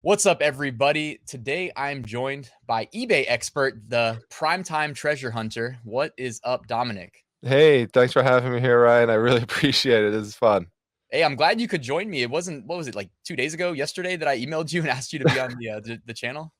What's up, everybody? Today I'm joined by eBay expert, the primetime treasure hunter. What is up, Dominic? Hey, thanks for having me here, Ryan. I really appreciate it. This is fun. Hey, I'm glad you could join me. It wasn't, what was it, like 2 days ago, yesterday, that I emailed you and asked you to be on the channel?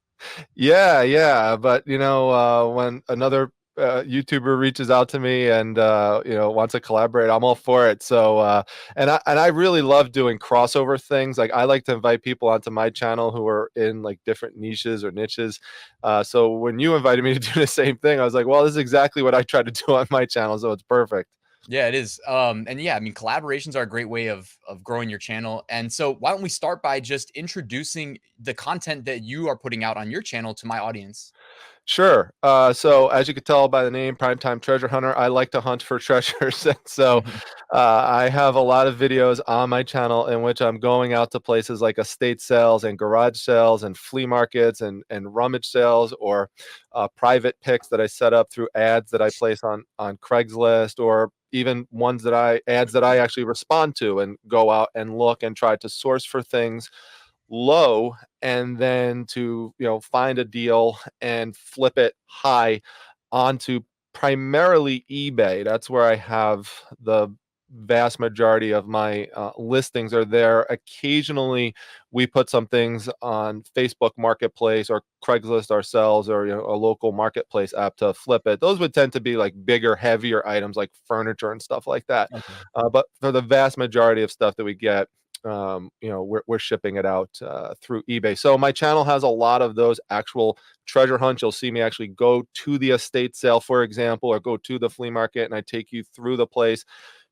Yeah. But when another YouTuber reaches out to me and wants to collaborate, I'm all for it. And I really love doing crossover things. Like I like to invite people onto my channel who are in like different niches or niches. So when you invited me to do the same thing, I was like, well, this is exactly what I try to do on my channel, so it's perfect. Yeah, it is. And yeah, I mean, collaborations are a great way of growing your channel. And so why don't we start by just introducing the content that you are putting out on your channel to my audience? Sure. So as you can tell by the name, Primetime Treasure Hunter, I like to hunt for treasures. And so I have a lot of videos on my channel in which I'm going out to places like estate sales and garage sales and flea markets and rummage sales or private picks that I set up through ads that I place on Craigslist, or even ads that I actually respond to and go out and look and try to source for things low, and then to find a deal and flip it high onto primarily eBay. That's where I have the vast majority of my listings are there. Occasionally we put some things on Facebook Marketplace or Craigslist ourselves, or a local marketplace app to flip it. Those would tend to be like bigger, heavier items like furniture and stuff like that. Okay. But for the vast majority of stuff that we get, we're shipping it out through eBay. So my channel has a lot of those actual treasure hunts. You'll see me actually go to the estate sale, for example, or go to the flea market, and I take you through the place,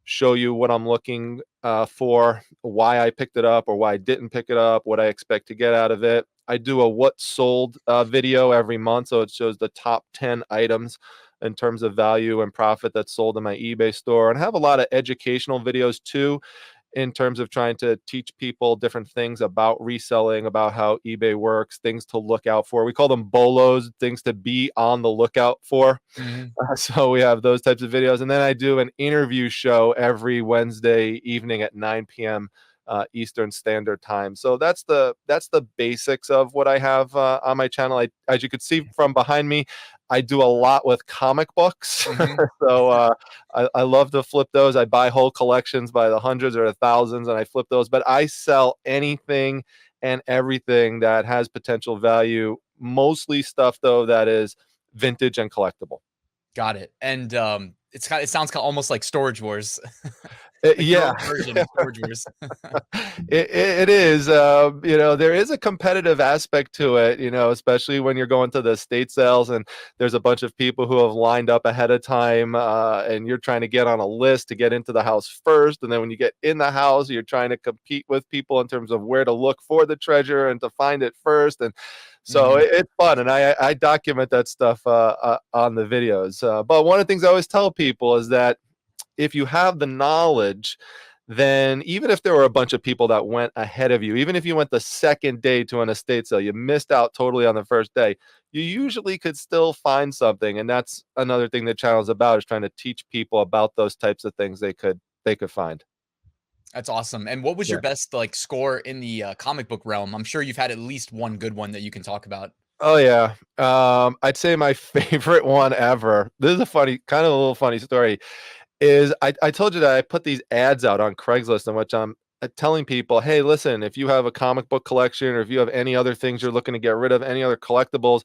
show you what I'm looking for, why I picked it up or why I didn't pick it up, what I expect to get out of it. I do a what sold video every month, so it shows the top 10 items in terms of value and profit that's sold in my eBay store. And I have a lot of educational videos too, in terms of trying to teach people different things about reselling, about how eBay works, things to look out for. We call them bolos, things to be on the lookout for. Mhm. So we have those types of videos. And then I do an interview show every Wednesday evening at 9 p.m. Eastern Standard Time. So that's the basics of what I have on my channel. As you could see from behind me, I do a lot with comic books. Mhm. So I love to flip those. I buy whole collections by the hundreds or the thousands, and I flip those. But I sell anything and everything that has potential value. Mostly stuff though that is vintage and collectible. Got it. And it sounds almost like Storage Wars, like your Yeah, own version of Storage Wars. it is. There is a competitive aspect to it, especially when you're going to the estate sales and there's a bunch of people who have lined up ahead of time, and you're trying to get on a list to get into the house first. And then when you get in the house, you're trying to compete with people in terms of where to look for the treasure and to find it first. And so Mhm. it's fun, and I document that stuff on the videos. But one of the things I always tell people is that if you have the knowledge, then even if there were a bunch of people that went ahead of you, even if you went the second day to an estate sale, you missed out totally on the first day, you usually could still find something. And that's another thing the channel is about, is trying to teach people about those types of things they could find. That's awesome. And what was your Yeah. best like score in the comic book realm? I'm sure you've had at least one good one that you can talk about. Oh yeah. I'd say my favorite one ever. This is a kind of a little funny story. Is I told you that I put these ads out on Craigslist in which I'm telling people, hey, listen, if you have a comic book collection or if you have any other things you're looking to get rid of, any other collectibles,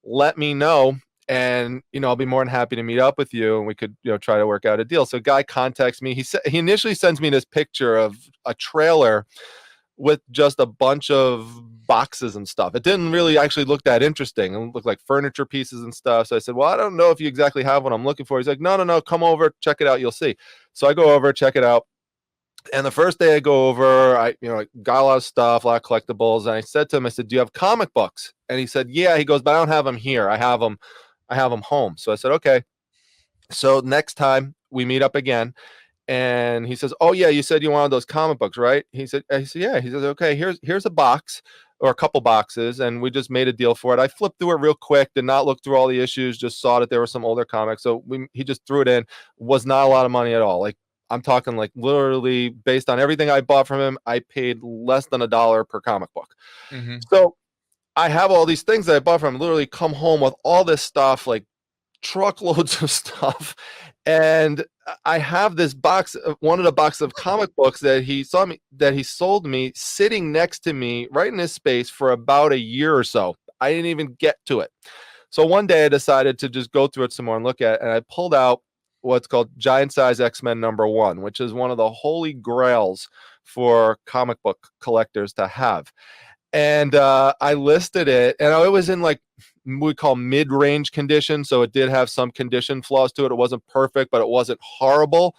let me know. And I'll be more than happy to meet up with you, and we could try to work out a deal. So a guy contacts me. He initially sends me this picture of a trailer with just a bunch of boxes and stuff. It didn't really actually look that interesting. It looked like furniture pieces and stuff. So I said, well, I don't know if you exactly have what I'm looking for. He's like, no, come over, check it out. You'll see. So I go over, check it out. And the first day I go over, I got a lot of stuff, a lot of collectibles. And I said to him, I said, do you have comic books? And he said, yeah. He goes, but I don't have them here. I have them home. So I said, okay. So next time we meet up again, and he says, "Oh yeah, you said you wanted those comic books, right?" I said, "Yeah." He says, "Okay, here's a box or a couple boxes, and we just made a deal for it." I flipped through it real quick, did not look through all the issues, just saw that there were some older comics. So he just threw it in. Was not a lot of money at all, like I'm talking like literally based on everything I bought from him, I paid less than $1 per comic book. Mm-hmm. So I have all these things that I bought from him, literally come home with all this stuff, like truckloads of stuff. And I have this box, one of the boxes of comic books that he sold me sitting next to me right in his space for about a year or so. I didn't even get to it. So one day I decided to just go through it some more and look at it. And I pulled out what's called Giant Size X-Men #1, which is one of the holy grails for comic book collectors to have. And I listed it, and it was in like we call mid-range condition, so it did have some condition flaws to it. It wasn't perfect, but it wasn't horrible.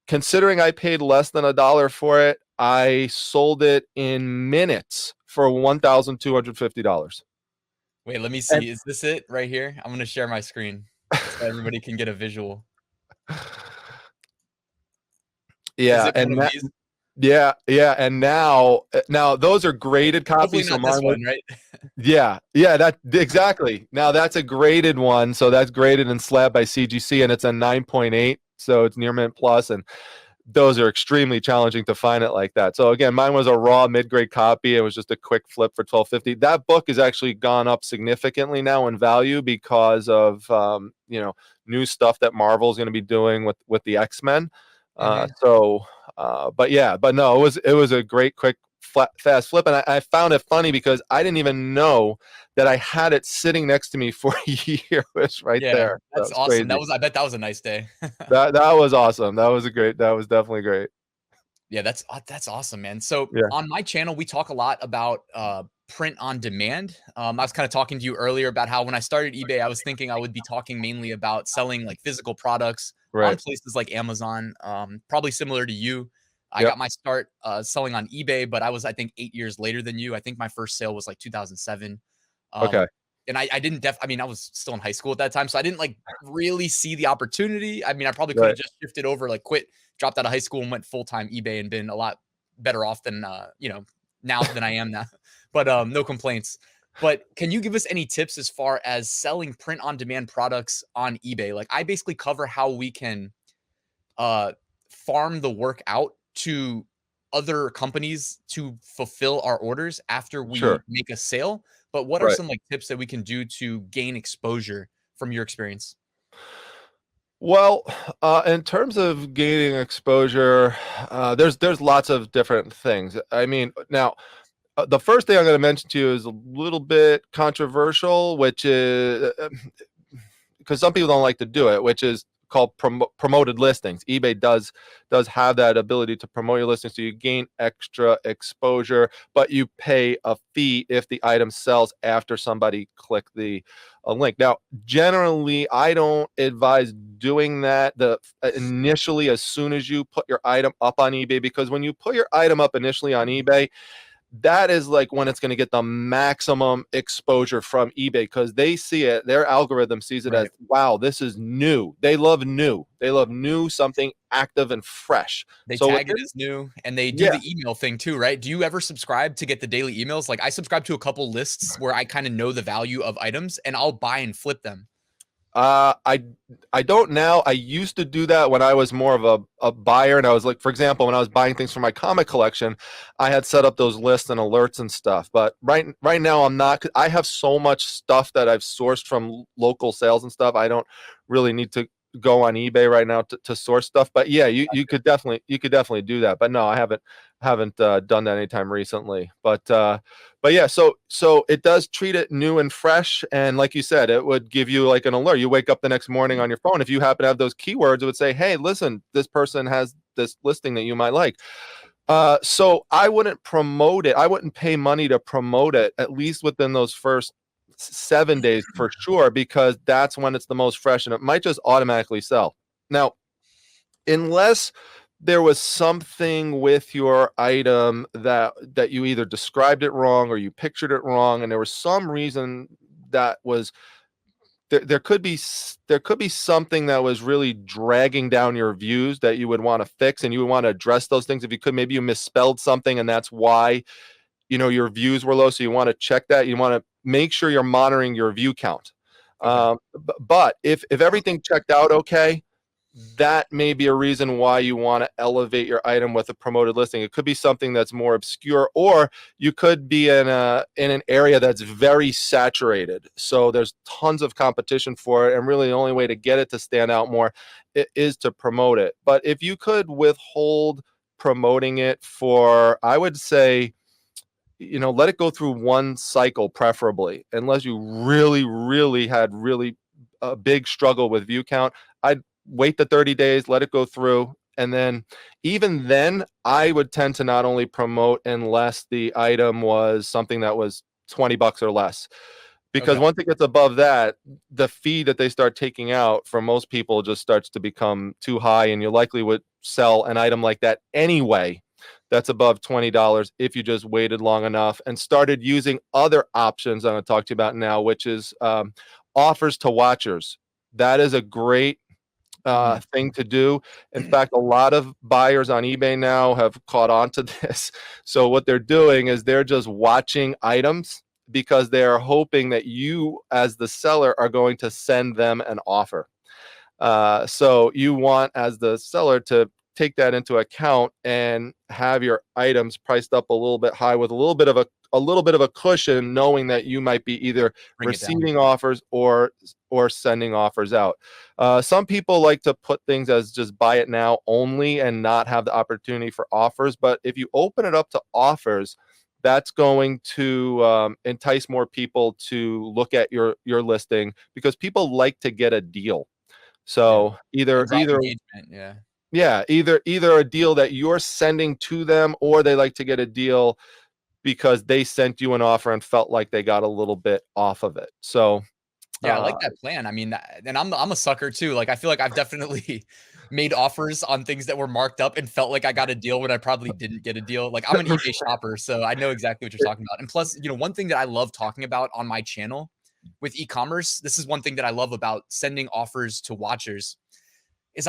Considering I paid less than $1 for it, I sold it in minutes for $1,250. Wait, let me And see. Is this it right here? I'm gonna share my screen so everybody can get a visual. Is yeah, it one of these? yeah, and now those are graded Hopefully copies, so not this mine was one, right? yeah, that exactly. Now that's a graded one, so that's graded and slabbed by CGC, and it's a 9.8, so it's near mint plus, and those are extremely challenging to find it like that. So again, mine was a raw mid-grade copy. It was just a quick flip for $12.50. That book has actually gone up significantly now in value because of new stuff that Marvel's going to be doing with the X-Men. Mm-hmm. But no, it was a great quick fast flip, and I found it funny because I didn't even know that I had it sitting next to me for a year. It's right Yeah, there. That that's was awesome. crazy. I bet that was a nice day. That was awesome. That was definitely great. Yeah, that's awesome, man. So Yeah. on my channel, we talk a lot about print on demand. I was kind of talking to you earlier about how when I started eBay, I was thinking I would be talking mainly about selling like physical products on Right. places like Amazon. Probably similar to you. I Yep. got my start selling on eBay, but I was, I think, 8 years later than you. I think my first sale was like 2007. Okay. And I didn't I mean, I was still in high school at that time, so I didn't like really see the opportunity. I mean, I probably could have Right. just shifted over, like quit, dropped out of high school and went full-time eBay and been a lot better off than now than I am now. But no complaints. But can you give us any tips as far as selling print on demand products on eBay? Like I basically cover how we can uh farm the work out to other companies to fulfill our orders after we Sure. make a sale. But what are Right. some like tips that we can do to gain exposure from your experience? Well, in terms of gaining exposure, there's lots of different things. I mean, now the first thing I'm going to mention to you is a little bit controversial, which is because some people don't like to do it, which is called promoted listings. eBay does have that ability to promote your listings, so you gain extra exposure, but you pay a fee if the item sells after somebody clicked the link. Now, generally, I don't advise doing that initially as soon as you put your item up on eBay, because when you put your item up initially on eBay, that is like when it's going to get the maximum exposure from eBay, because they see it, their algorithm sees it as, Right. wow, this is new. They love new. They love new, something active and fresh. They So tag it within, as new and they do yeah, the email thing too, right? Do you ever subscribe to get the daily emails? Like I subscribe to a couple lists where I kind of know the value of items and I'll buy and flip them. uh, I I don't now. I used to do that when I was more of a buyer, and I was like, for example, when I was buying things for my comic collection, I had set up those lists and alerts and stuff. But right now, I'm not. I have so much stuff that I've sourced from local sales and stuff. I don't really need to go on eBay right now to source stuff. But yeah, you could definitely do that. But no, I haven't done that anytime recently. But yeah, so it does treat it new and fresh, and like you said, it would give you like an alert. You wake up the next morning on your phone, if you happen to have those keywords, it would say, hey, listen, this person has this listing that you might like. So I wouldn't promote it. I wouldn't pay money to promote it, at least within those first 7 days for sure, because that's when it's the most fresh and it might just automatically sell. Now, unless there was something with your item that you either described it wrong or you pictured it wrong, and there was some reason that was there there could be something that was really dragging down your views that you would want to fix, and you would want to address those things if you could. Maybe you misspelled something and that's why your views were low, so you want to check that. You want to make sure you're monitoring your view count. Okay. But if everything checked out okay, that may be a reason why you want to elevate your item with a promoted listing. It could be something that's more obscure, or you could be in an area that's very saturated. So there's tons of competition for it, and really the only way to get it to stand out more is to promote it. But if you could withhold promoting it for, I would say, let it go through one cycle, preferably, unless you really had really a big struggle with view count. I'd wait the 30 days, let it go through. And then even then, I would tend to not only promote unless the item was something that was $20 or less. Because Okay. once it gets above that, the fee that they start taking out for most people just starts to become too high, and you likely would sell an item like that anyway that's above $20 if you just waited long enough and started using other options I'm going to talk to you about now, which is offers to watchers. That is a great Mhm. thing to do. In fact, a lot of buyers on eBay now have caught on to this. So what they're doing is they're just watching items because they are hoping that you, as the seller, are going to send them an offer. So you want, as the seller, to take that into account and have your items priced up a little bit high with a little bit of a cushion, knowing that you might be either Bring it down. receiving offers or sending offers out. Some people like to put things as just buy it now only and not have the opportunity for offers. But if you open it up to offers, that's going to entice more people to look at your listing, because people like to get a deal. Yeah. So And either drive either engagement. Yeah. yeah, either a deal that you're sending to them, or they like to get a deal because they sent you an offer and felt like they got a little bit off of it. So Yeah, I uh like that plan. I mean, and I'm a sucker too. Like, I feel like I've definitely made offers on things that were marked up and felt like I got a deal when I probably didn't get a deal. Like, I'm an eBay shopper, so I know exactly what you're talking about. And plus, one thing that I love talking about on my channel with e-commerce, this is one thing that I love about sending offers to watchers, is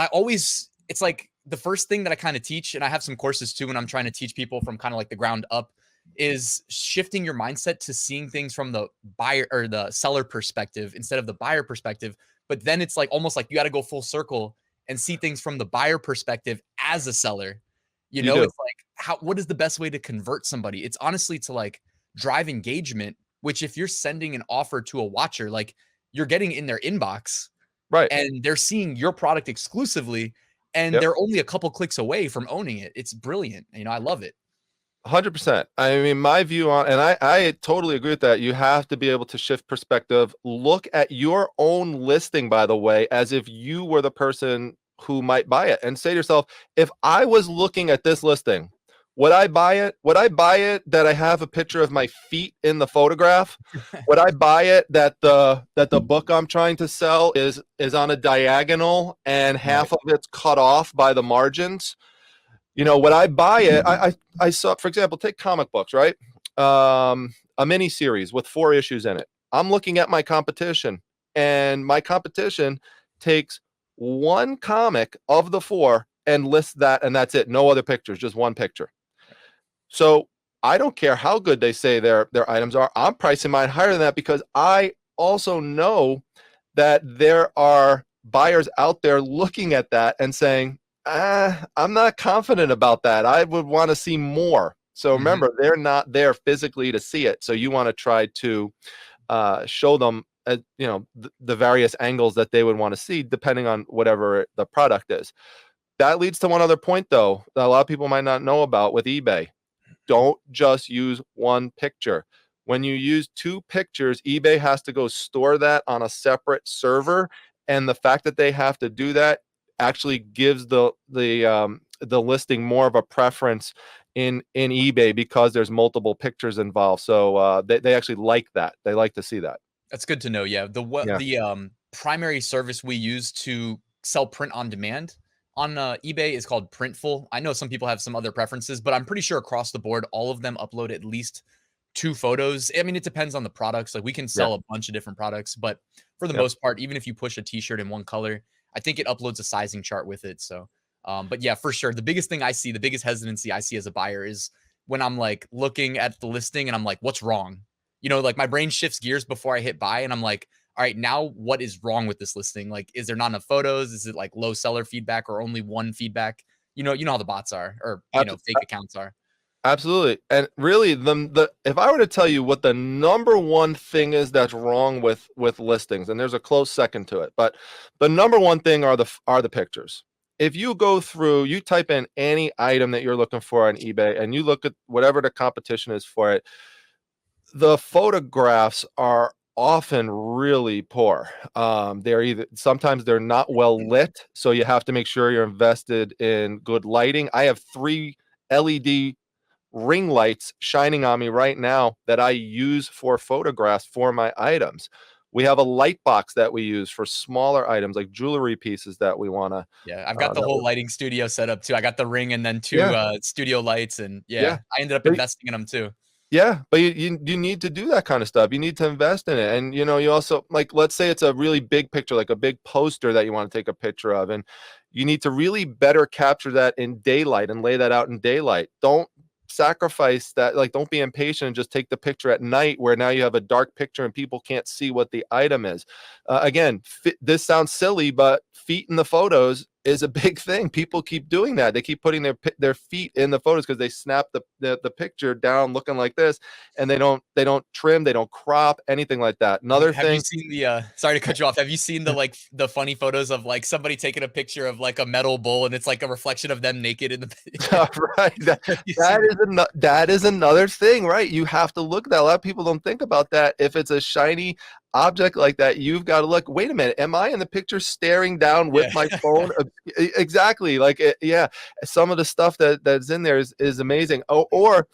it's like the first thing that I kind of teach, and I have some courses too when I'm trying to teach people from kind of like the ground up, is shifting your mindset to seeing things from the buyer or the seller perspective instead of the buyer perspective. But then it's like almost like you got to go full circle and see things from the buyer perspective as a seller. you do. It's like, what is the best way to convert somebody? It's honestly to like drive engagement, which if you're sending an offer to a watcher, like you're getting in their inbox Right. and they're seeing your product exclusively, and Yep. they're only a couple clicks away from owning it. It's brilliant. I love it. 100%. I mean, my view on, and I totally agree with that. You have to be able to shift perspective. Look at your own listing, by the way, as if you were the person who might buy it, and say to yourself, if I was looking at this listing, would I buy it? Would I buy it that I have a picture of my feet in the photograph? Would I buy it that the book I'm trying to sell is on a diagonal and Right. half of it's cut off by the margins? When I buy it, I saw, for example, take comic books, right? A mini series with 4 issues in it. I'm looking at my competition, and my competition takes one comic of the 4 and lists that, and that's it. No other pictures, just one picture. So I don't care how good they say their items are. I'm pricing mine higher than that because I also know that there are buyers out there looking at that and saying, I'm not confident about that. I would want to see more. So Mhm. remember, they're not there physically to see it. So you want to try to show them, the various angles that they would want to see, depending on whatever the product is. That leads to one other point, though, that a lot of people might not know about with eBay. Don't just use one picture. When you use 2 pictures, eBay has to go store that on a separate server, and the fact that they have to do that actually gives the listing more of a preference in eBay, because there's multiple pictures involved. So they actually like that. They like to see that. That's good to know. Yeah. Yeah. The primary service we use to sell print on demand on eBay is called Printful. I know some people have some other preferences, but I'm pretty sure across the board, all of them upload at least 2 photos. I mean, it depends on the products. Like we can Yeah. sell a bunch of different products, but for the Yep. most part, even if you push a t-shirt in one color, I think it uploads a sizing chart with it. So, but yeah, for sure. The biggest thing I see, the biggest hesitancy I see as a buyer is when I'm like looking at the listing and I'm like, what's wrong? Like my brain shifts gears before I hit buy and I'm like, all right, now what is wrong with this listing? Like, is there not enough photos? Is it like low seller feedback or only one feedback? You know how the bots are, or fake accounts are. Absolutely. And really, the if I were to tell you what the number one thing is that's wrong with listings, and there's a close second to it, but the number one thing are the pictures. If you go through, you type in any item that you're looking for on eBay, and you look at whatever the competition is for it, the photographs are often really poor. Sometimes they're not well lit, so you have to make sure you're invested in good lighting. I have 3 LED ring lights shining on me right now that I use for photographs for my items. We have a light box that we use for smaller items like jewelry pieces that we want to. Yeah, I've got the whole lighting studio set up too. I got the ring and then 2 studio lights, and Yeah. I ended up investing in them too. Yeah, but you need to do that kind of stuff. You need to invest in it. And you also, like, let's say it's a really big picture, like a big poster that you want to take a picture of, and you need to really better capture that in daylight and lay that out in daylight. Don't sacrifice that. Like, don't be impatient and just take the picture at night where now you have a dark picture and people can't see what the item is. Again, this sounds silly, but feet in the photos is a big thing. People keep doing that. They keep putting their feet in the photos because they snap the picture down looking like this, and they don't trim, they don't crop, anything like that. Another Have thing. you seen the sorry to cut you off. Have you seen the funny photos of like somebody taking a picture of like a metal bowl and it's like a reflection of them naked in the Right. That is another thing, right? You have to look at that. A lot of people don't think about that. If it's a shiny object like that, you've got to look, wait a minute, am I in the picture staring down with my phone? Exactly. Like, some of the stuff that's in there is amazing. Or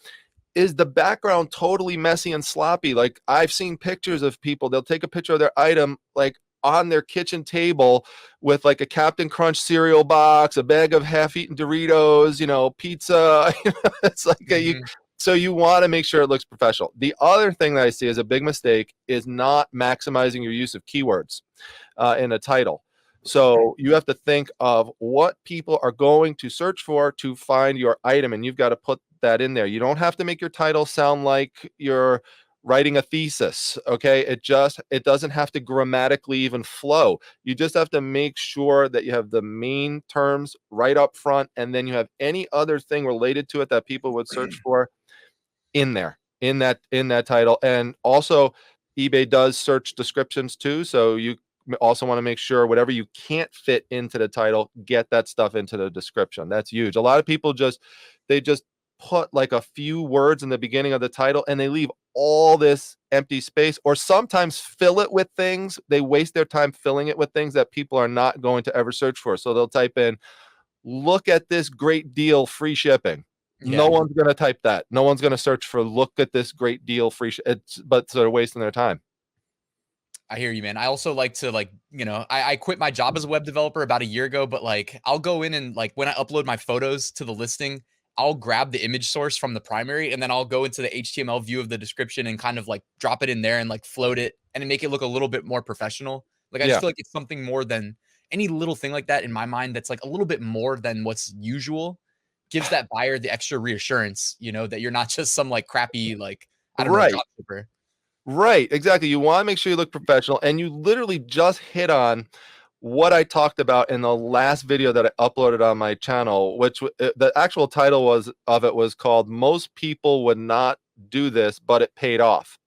is the background totally messy and sloppy? Like, I've seen pictures of people, they'll take a picture of their item like on their kitchen table with like a Captain Crunch cereal box, a bag of half-eaten Doritos, pizza. It's like so you want to make sure it looks professional. The other thing that I see as a big mistake is not maximizing your use of keywords in a title. So you have to think of what people are going to search for to find your item, and you've got to put that in there. You don't have to make your title sound like you're writing a thesis. Okay, it doesn't have to grammatically even flow. You just have to make sure that you have the main terms right up front, and then you have any other thing related to it that people would search for in there, in that title. And also, eBay does search descriptions too, so you also want to make sure whatever you can't fit into the title, get that stuff into the description. That's huge. A lot of people just put like a few words in the beginning of the title and they leave all this empty space, or sometimes fill it with things. They waste their time filling it with things that people are not going to ever search for. So they'll type in, look at this great deal, free shipping. No one's going to type that. No one's going to search for, look at this great deal, free but they're wasting their time. I hear you, man. I also like to I quit my job as a web developer about a year ago, but like I'll go in and like when I upload my photos to the listing, I'll grab the image source from the primary and then I'll go into the HTML view of the description and kind of like drop it in there and like float it and make it look a little bit more professional. Like I just feel like it's something more than any little thing like that in my mind that's like a little bit more than what's usual, gives that buyer the extra reassurance, that you're not just some like crappy, like, I don't know, dropshipper. Right, exactly. You want to make sure you look professional, and you literally just hit on what I talked about in the last video that I uploaded on my channel, which the actual title was called "Most People Would Not Do This, But It Paid Off."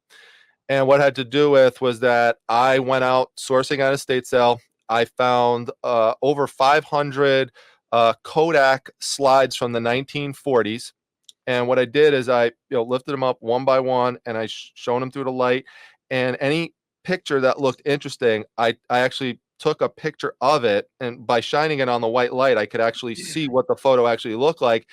And what I had to do with was that I went out sourcing on a estate sale. I found over 500 Kodak slides from the 1940s. And what I did is I lifted them up one by one and I shown them through the light, and any picture that looked interesting, I actually took a picture of it, and by shining it on the white light, I could actually see what the photo actually looked like.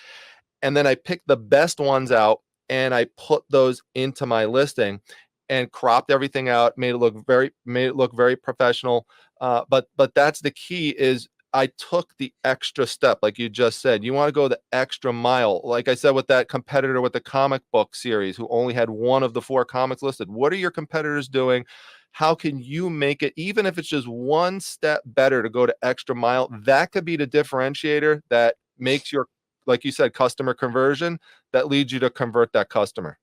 And then I picked the best ones out and I put those into my listing and cropped everything out, made it look very professional. But that's the key, is I took the extra step. Like you just said, you want to go the extra mile. Like I said, with that competitor with the comic book series who only had one of the 4 comics listed, what are your competitors doing? How can you make it, even if it's just one step better, to go to extra mile? That could be the differentiator that makes your, like you said, customer conversion, that leads you to convert that customer.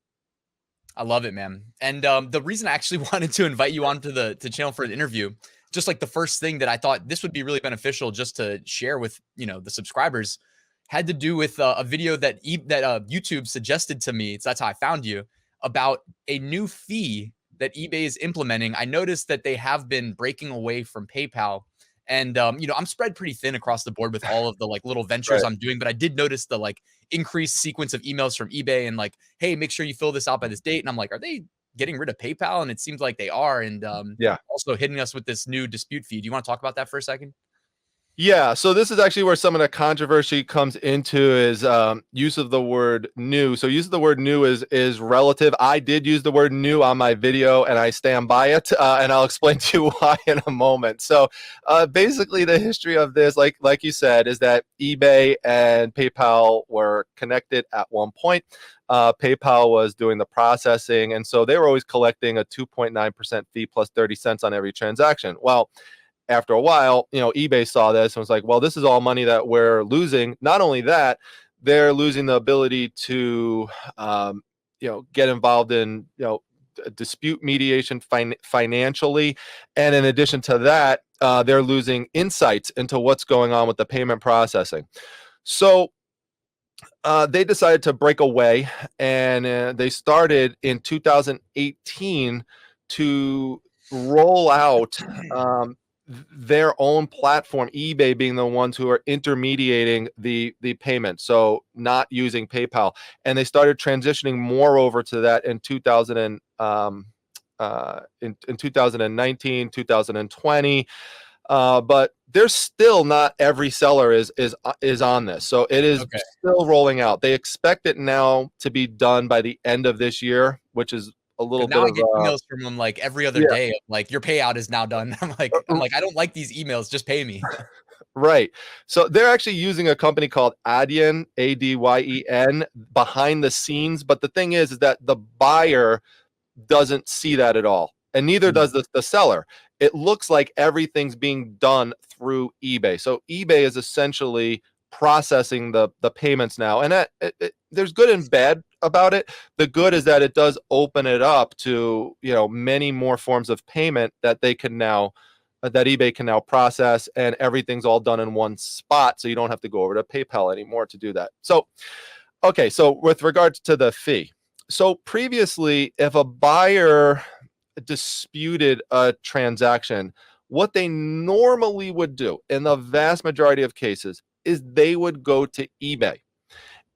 I love it, man. And the reason I actually wanted to invite you onto the channel for an interview, just like the first thing that I thought this would be really beneficial just to share with, you know, the subscribers, had to do with a video that YouTube suggested to me. So that's how I found you, about a new fee that eBay is implementing. I noticed that they have been breaking away from PayPal. And you know, I'm spread pretty thin across the board with all of the like little ventures Right. I'm doing, but I did notice the like increased sequence of emails from eBay and like, hey, make sure you fill this out by this date. And I'm like, are they getting rid of PayPal? And it seems like they are. And Yeah. also hitting us with this new dispute fee. Do you want to talk about that for a second? Yeah, so this is actually where some of the controversy comes into is use of the word new. So use of the word new is relative. I did use the word new on my video, and I stand by it, and I'll explain to you why in a moment. So basically, the history of this, like you said, is that eBay and PayPal were connected at one point. PayPal was doing the processing, and so they were always collecting a 2.9% fee plus 30 cents on every transaction. Well, after a while, you know, eBay saw this and was like, well, this is all money that we're losing. Not only that, they're losing the ability to, you know, get involved in, you know, dispute mediation financially. And in addition to that, they're losing insights into what's going on with the payment processing. So they decided to break away, and they started in 2018 to roll out their own platform, eBay being the ones who are intermediating the payment, so not using PayPal. And they started transitioning more over to that in 2019, 2020. But there's still not every seller is on this, so it is Okay. still rolling out. They expect it now to be done by the end of this year, which is a little Because now bit I of get emails from them like every other yeah. day of like your payout is now done. I'm like, I don't like these emails. Just pay me. Right. So they're actually using a company called Adyen, Adyen, behind the scenes. But the thing is that the buyer doesn't see that at all. And neither Mm. does the seller. It looks like everything's being done through eBay. So eBay is essentially processing the payments now. And there's good and bad about it. The good is that it does open it up to, you know, many more forms of payment that they can now that eBay can now process, and everything's all done in one spot, so you don't have to go over to PayPal anymore to do that. So, okay, so with regards to the fee, so previously, if a buyer disputed a transaction, what they normally would do in the vast majority of cases is they would go to eBay,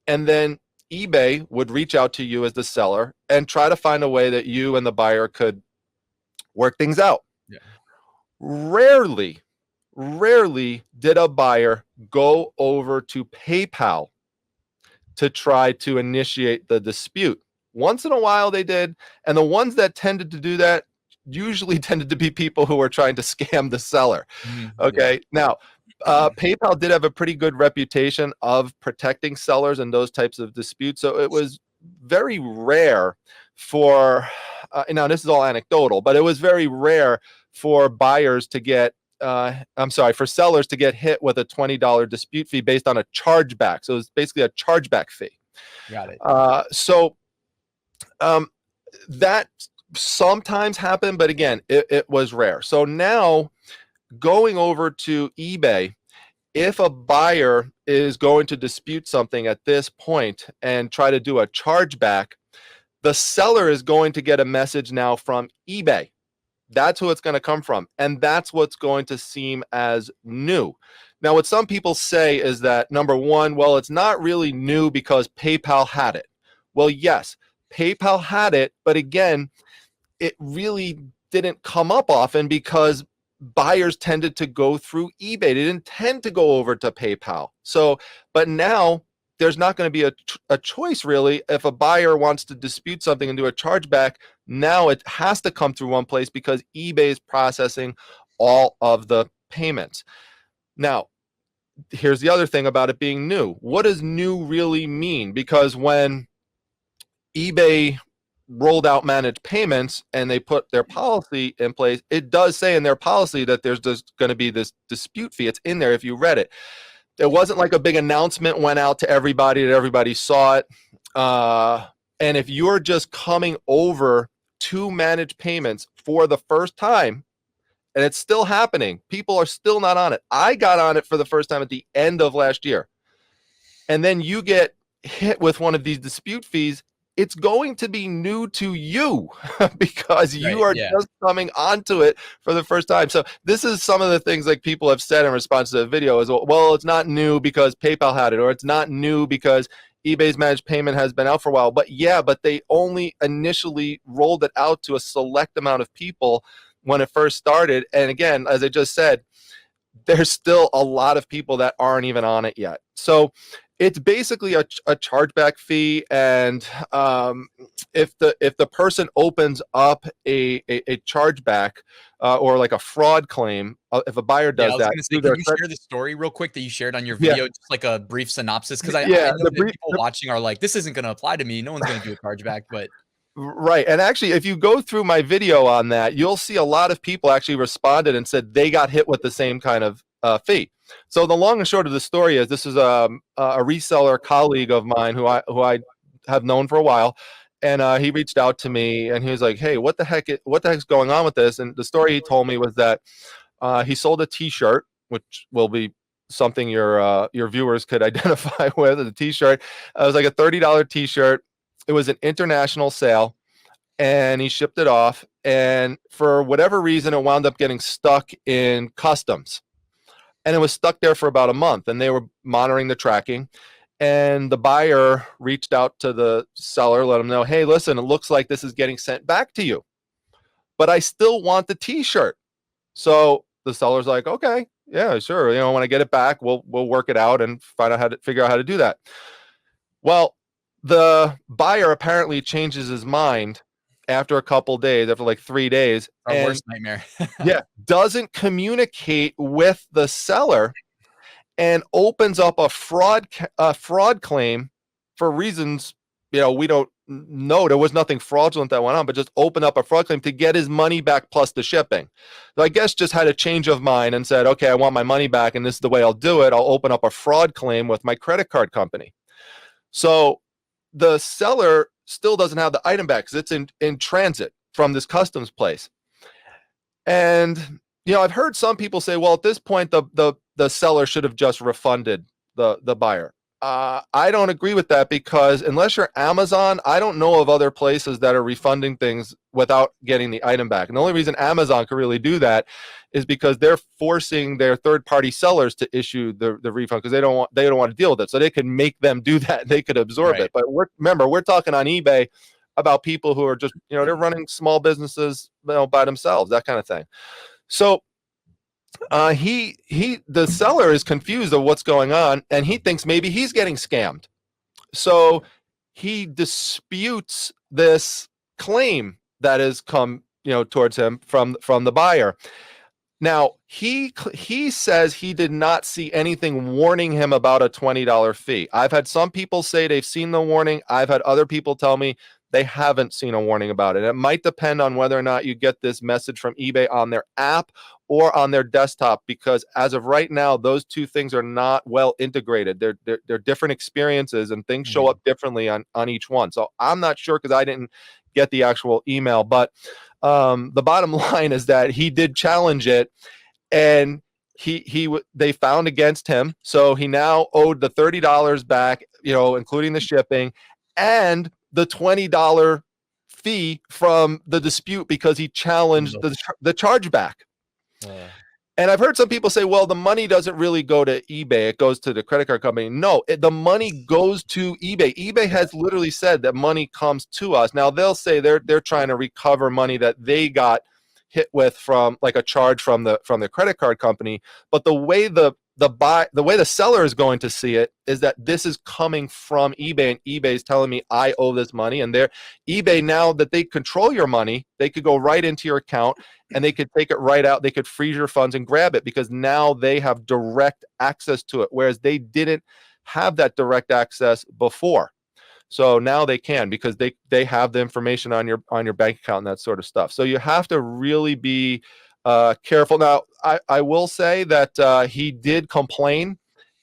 and then eBay would reach out to you as the seller and try to find a way that you and the buyer could work things out. Yeah. Rarely, rarely did a buyer go over to PayPal to try to initiate the dispute. Once in a while they did, and the ones that tended to do that usually tended to be people who were trying to scam the seller. Yeah. Okay, now PayPal did have a pretty good reputation of protecting sellers in those types of disputes, so it was very rare for now this is all anecdotal, but it was very rare for buyers to get for sellers to get hit with a $20 dispute fee based on a chargeback. So it's basically a chargeback fee. Got it. That sometimes happened, but again, it was rare. So now going over to eBay, if a buyer is going to dispute something at this point and try to do a chargeback, the seller is going to get a message now from eBay. That's who it's going to come from. And that's what's going to seem as new. Now, what some people say is that, number one, well, it's not really new because PayPal had it. Well, yes, PayPal had it, but again, it really didn't come up often because buyers tended to go through eBay. They didn't tend to go over to PayPal. So, but now there's not going to be a choice really. If a buyer wants to dispute something and do a chargeback, now it has to come through one place because eBay is processing all of the payments. Now, here's the other thing about it being new. What does new really mean? Because when eBay rolled out managed payments and they put their policy in place, it does say in their policy that there's just going to be this dispute fee. It's in there if you read it. It wasn't like a big announcement went out to everybody that everybody saw it. And if you're just coming over to manage payments for the first time, and it's still happening, people are still not on it. I got on it for the first time at the end of last year. And then you get hit with one of these dispute fees, it's going to be new to you because you Right. are Yeah. just coming onto it for the first time. So this is some of the things like people have said in response to the video is, well, it's not new because PayPal had it, or it's not new because eBay's managed payment has been out for a while. But yeah, but they only initially rolled it out to a select amount of people when it first started. And again, as I just said, there's still a lot of people that aren't even on it yet. So it's basically a chargeback fee, and if the person opens up a chargeback or like a fraud claim, if a buyer Yeah, I does was that, gonna say, can you share the story real quick that you shared on your yeah, video? Just like a brief synopsis, because I yeah, know that people watching are like, this isn't gonna apply to me. No one's gonna do a chargeback, but right. And actually, if you go through my video on that, you'll see a lot of people actually responded and said they got hit with the same kind of fee. So the long and short of the story is, this is a reseller colleague of mine who I have known for a while, and he reached out to me and he was like, "Hey, what the heck's going on with this?" And the story he told me was that he sold a T-shirt, which will be something your viewers could identify with. The T-shirt, it was like a $30 T-shirt. It was an international sale, and he shipped it off. And for whatever reason, it wound up getting stuck in customs. And it was stuck there for about a month, and they were monitoring the tracking. And the buyer reached out to the seller, let him know, hey, listen, it looks like this is getting sent back to you, but I still want the T-shirt. So the seller's like, okay, yeah, sure. When I get it back, we'll work it out and figure out how to do that. Well, the buyer apparently changes his mind after a couple days, after like 3 days, our and worst nightmare. yeah, doesn't communicate with the seller and opens up a fraud claim for reasons we don't know. There was nothing fraudulent that went on, but just opened up a fraud claim to get his money back plus the shipping. So I guess just had a change of mind and said, okay, I want my money back, and this is the way I'll do it. I'll open up a fraud claim with my credit card company. So the seller still doesn't have the item back because it's in transit from this customs place. And I've heard some people say, well, at this point, the seller should have just refunded the buyer. I don't agree with that, because unless you're Amazon, I don't know of other places that are refunding things without getting the item back. And the only reason Amazon could really do that is because they're forcing their third-party sellers to issue the refund, because they don't want to deal with it. So they can make them do that. They could absorb it. But remember, we're talking on eBay about people who are just, they're running small businesses, by themselves, that kind of thing. So the seller is confused of what's going on, and he thinks maybe he's getting scammed. So he disputes this claim that has come, towards him from the buyer. Now, he says he did not see anything warning him about a $20 fee. I've had some people say they've seen the warning. I've had other people tell me they haven't seen a warning about it. It might depend on whether or not you get this message from eBay on their app or on their desktop, because as of right now, those two things are not well integrated. They're different experiences, and things show up differently on each one. So I'm not sure, because I didn't get the actual email. But the bottom line is that he did challenge it, and they found against him. So he now owed the $30 back, including the shipping, and the $20 fee from the dispute, because he challenged the chargeback. And I've heard some people say, well, the money doesn't really go to eBay. It goes to the credit card company. No, the money goes to eBay. eBay has literally said that money comes to us. Now, they'll say they're trying to recover money that they got hit with from, like, a charge from the credit card company. But the way the seller is going to see it is that this is coming from eBay, and eBay is telling me I owe this money. And eBay, now that they control your money, they could go right into your account and they could take it right out. They could freeze your funds and grab it, because now they have direct access to it, whereas they didn't have that direct access before. So now they can, because they have the information on your bank account and that sort of stuff. So you have to really be careful. Now, I will say that he did complain,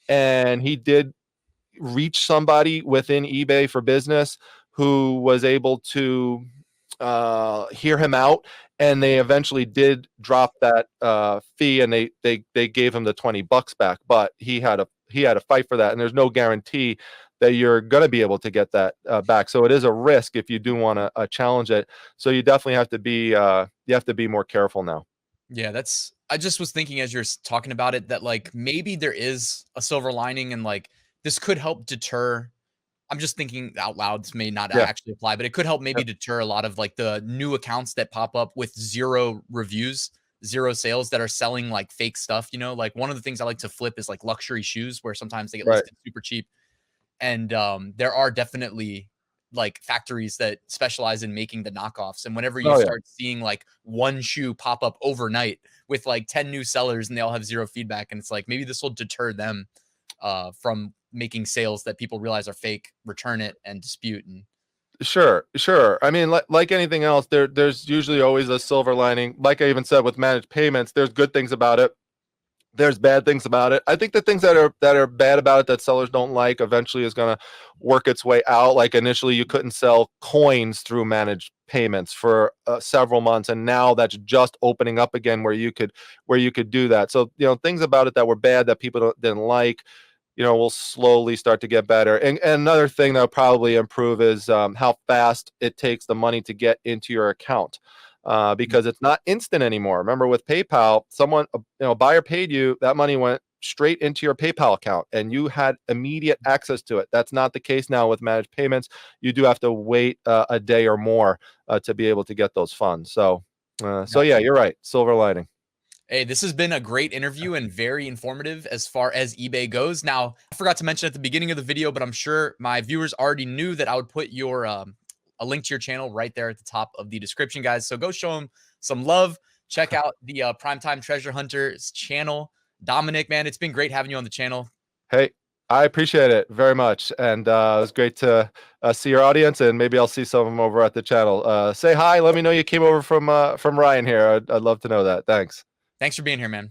and he did reach somebody within eBay for Business who was able to hear him out, and they eventually did drop that fee, and they gave him the $20 back. But he had a fight for that, and there's no guarantee that you're going to be able to get that back. So it is a risk if you do want to challenge it. So you definitely have to be more careful now. Yeah, I just was thinking as you're talking about it that like maybe there is a silver lining and like this could help deter. I'm just thinking out loud. This may not Yeah. actually apply, but it could help maybe Yep. deter a lot of like the new accounts that pop up with 0 reviews, 0 sales that are selling like fake stuff. You know, like one of the things I like to flip is like luxury shoes where sometimes they get Right. listed super cheap. And there are definitely like factories that specialize in making the knockoffs. And whenever you Oh yeah. start seeing like one shoe pop up overnight with like 10 new sellers and they all have 0 feedback, and it's like maybe this will deter them from making sales that people realize are fake, return it and dispute. And Sure. I mean, like anything else, there's usually always a silver lining. Like I even said with managed payments, there's good things about it. There's bad things about it. I think the things that are bad about it that sellers don't like eventually is going to work its way out. Like initially, you couldn't sell coins through managed payments for several months, and now that's just opening up again where you could do that. So things about it that were bad that people didn't like, will slowly start to get better. And another thing that'll probably improve is how fast it takes the money to get into your account. Because it's not instant anymore. Remember with PayPal, someone, buyer paid you, that money went straight into your PayPal account and you had immediate access to it. That's not the case now with managed payments. You do have to wait a day or more to be able to get those funds. So yeah, you're right. Silver lining. hey, this has been a great interview and very informative as far as eBay goes. Now, I forgot to mention at the beginning of the video, but I'm sure my viewers already knew that I would put your a link to your channel right there at the top of the description, guys. So go show them some love. Check out the Primetime Treasure Hunters channel. Dominic, man, it's been great having you on the channel. Hey, I appreciate it very much. And it was great to see your audience, and maybe I'll see some of them over at the channel. Say hi. Let me know you came over from Ryan here. I'd love to know that. Thanks. Thanks for being here, man.